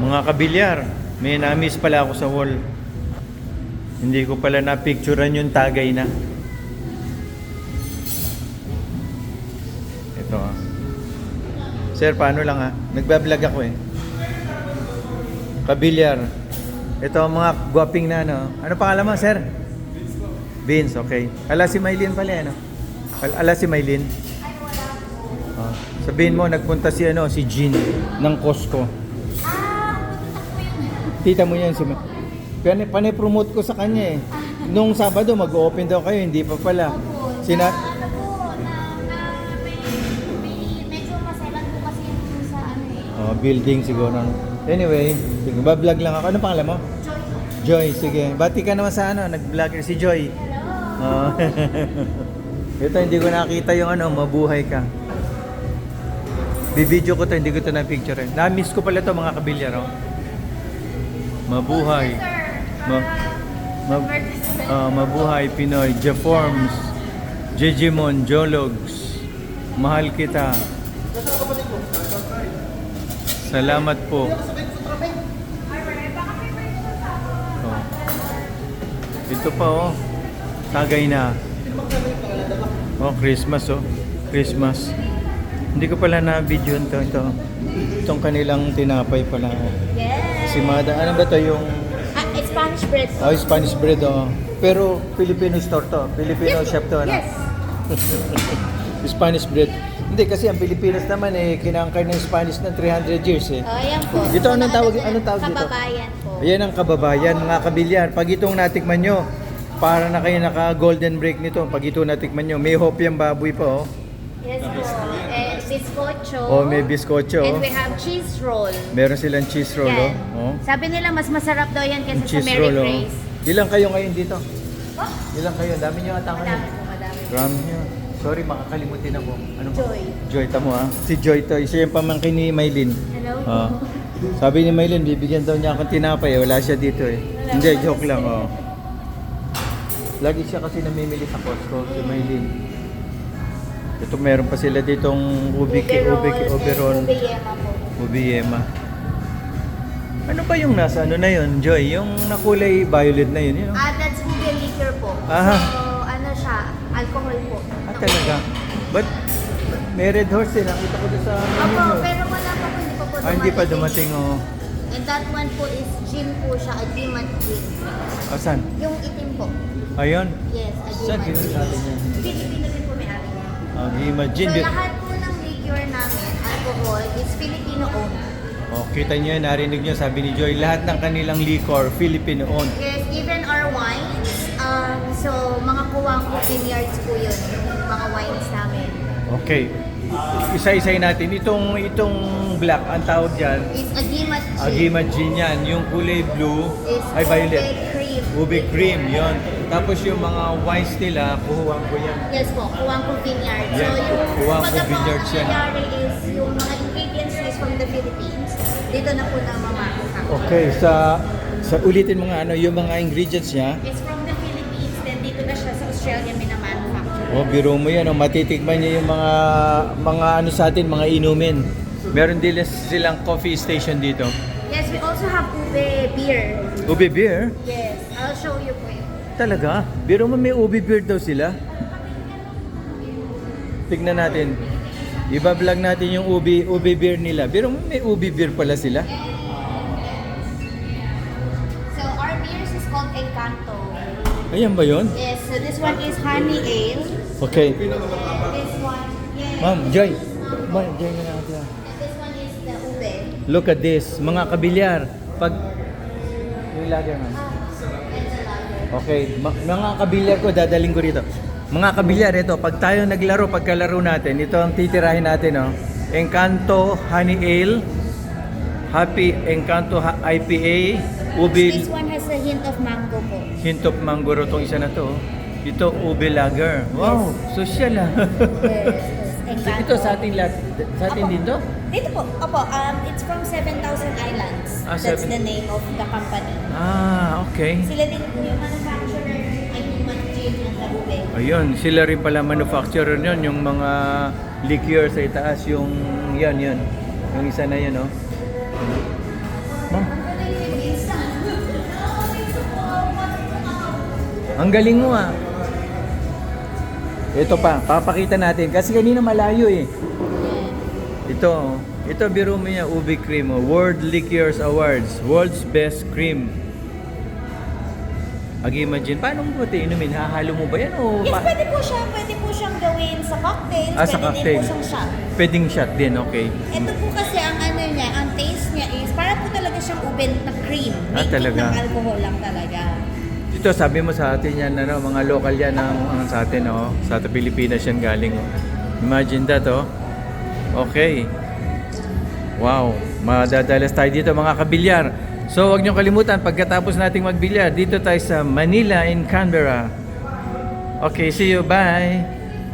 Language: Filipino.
Mga kabilyar, may na-miss pala ako sa wall. Hindi ko pala na-picturean yung tagay na. Ito ah. Sir, paano lang ha? Nagbablog ako eh. Kabilyar. Ito ang mga gwaping na ano. Ano pangalan mo, sir? Vince, okay. Ala si Maylin pala ano? Ala si Maylin. Oh. Sabihin mo, nagpunta si ano, si Jean ng Costco. Tita mo yan si Panay-promote ko sa kanya eh. Nung Sabado mag-open daw kayo, hindi pa pala. Medyo maselan po kasi yung sa ano eh. Oh, building siguro. Anyway, sige, ba-vlog lang ako. Ano pangalan mo? Joy, sige. Bati ka naman sa ano, nag-vlogger si Joy. Oh. Ito, hindi ko nakita yung ano, mabuhay ka. Bibidyo ko to, hindi ko to na-picture. Na-miss ko pala to mga kabilyar. Oh. Mabuhay. Mabuhay Pinoy. Jeforms. Jejimon. Jologs. Mahal kita. Salamat po. Oh. Ito pa oh. Tagay na. Oh, Christmas oh. Christmas. Hindi ko pala na-video ito. Itong kanilang tinapay pala. Yes. Si Mada. Ano ba to yung... It's Spanish bread. Oh, Spanish bread oh. Pero Filipino store to. Filipino shop to. Ano? Yes. Spanish bread. Hindi kasi ang Pilipinas naman eh kinangkay ng Spanish ng 300 years eh. Oh, ayan po. Ito anong tawag dito? Kababayan po. Ayan ang kababayan, mga kabilyar. Pag itong natikman nyo, para na kayo naka golden break nito. Pag ito natikman nyo, may hope yung baboy pa oh. Yes po. Bizcocho. Oh, may bizcocho. And we have cheese roll. Meron silang cheese roll Yan. oh. Sabi nila mas masarap daw yan kaysa sa Cheese Mary roll oh. Grace. Ilang kayo ngayon dito? Oh, Ilang kayo? Dami nyo ata madami ngayon. po, madami. Dami nyo. Sorry, makakalimutin ako. Ano ba? Joy. Joy, tamo ha. Si Joy to. Siya yung pamangkin ni Maylin. Hello. Ah. Sabi ni Maylin, bibigyan daw niya akong tinapay. Wala siya dito eh. Hindi, joke lang oh. Lagi siya kasi namimili sa Costco, si Maylin. Ito meron pa sila ditong overall. Ubiyema po. Ubiyema. Ano pa yung nasa ano na yun, Joy? Yung nakulay violet na yun, yun? That's ube liquor po. Aha. So, ano siya, alcohol po. Ah, talaga? But may red horse eh. Nakita ko doon sa menu Opo, nyo. pero wala pa po, hindi pa po dumating. Ah, hindi pa dumating oh. And that one po is gin po siya, a gin gin. Asan? Yung itim po. Ayun. Yes, a Saan gin sino natin yan? Filipino din po may ari niya. Imagine. So lahat po ng liquor namin, alcohol, is Filipino owned. Oh, kita nyo yun, narinig nyo, sabi ni Joy, lahat ng kanilang liquor, Filipino owned. Yes, even our wines, so mga kuwang po vineyards po yun, yung mga wines namin. Okay. Isa-isay natin. Itong black, ang tawag dyan, Is agimat gin. Agimat gin yan. Yung kulay blue, Is ay violet. ube cream. Ube cream, yon. Tapos yung mga wines nila, kuhuwang ko yan. Yes po, kuwang po vineyards. Yes, So yung kuwang po pagka po vineyards yan. nangyayari is yung mga ingredients is from the Philippines. Dito na po na mamakakak. Okay, sa ulitin mo nga ano, yung mga ingredients niya. It's from the Philippines, then dito na siya sa Australia minamanufacture. Oh, biro mo yan, oh, matitikman niya yung mga ano sa atin, mga inumin. Meron din silang coffee station dito. Yes, we also have ube beer. Ube beer? Yes, I'll show you po yun. Talaga? Biro mo may ube beer daw sila? Tignan natin. Iba-vlog natin yung ube beer nila. Biro mo may ube beer pala sila? So our beers is called Encanto. Ayan ba yun? Yes, so this one is honey ale. Okay. This one, yes. Ma'am, Joy. Ma'am, Joy nga natin. And this one is the ube. Look at this. Mga kabilyar. Pag... Yung lager, ma'am. And the lager. Okay. Mga kabilyar ko, dadaling ko rito. Mga kabilyar, ito. Pag tayo naglaro, pagkalaro natin, ito ang titirahin natin, oh. Encanto Honey Ale. Happy Encanto IPA. Ube... This one has a hint of mango po. Hint of mango ro tong isa na to. Ito, ube lager. Wow, social ah. Yes, Encanto. Ito sa ating lahat. Sa atin Opo. dito? Dito po. Opo, it's from 7,000 Islands. Ah, That's 7. the name of the company. Ah, okay. Sila din po yung manufacturer ay human gin and the ube. Ayun, sila rin pala manufacturer nyon. Yung mga liquor sa itaas. Yung yan. Yung isa na yan, oh. Ma'am, Ang galing mo ah. Ito pa, papakita natin. Kasi kanina malayo eh. Ito biro mo niya, Ube Cream. Oh. World Liqueurs Awards. World's Best Cream. Ag-imagine, paano mo ito inumin? Hahalo mo ba yan? O Yes, pwede po siyang gawin sa cocktails. Ah, sa pwede cocktail. din po siyang shot. Pwedeng shot din, okay. Ito po kasi ang ano niya, ang taste niya is para po talaga siyang ube na cream. Ah, May talaga? ng alcohol lang talaga. Ito, sabi mo sa atin yan, ano, mga local yan ang sa atin, oh. Sa atin Pilipinas yan galing. Oh. Imagine that, oh. Okay. Wow. Madadalas tayo dito, mga kabilyar. So, huwag niyong kalimutan, pagkatapos nating magbilyar, dito tayo sa Manila in Canberra. Okay, see you. Bye!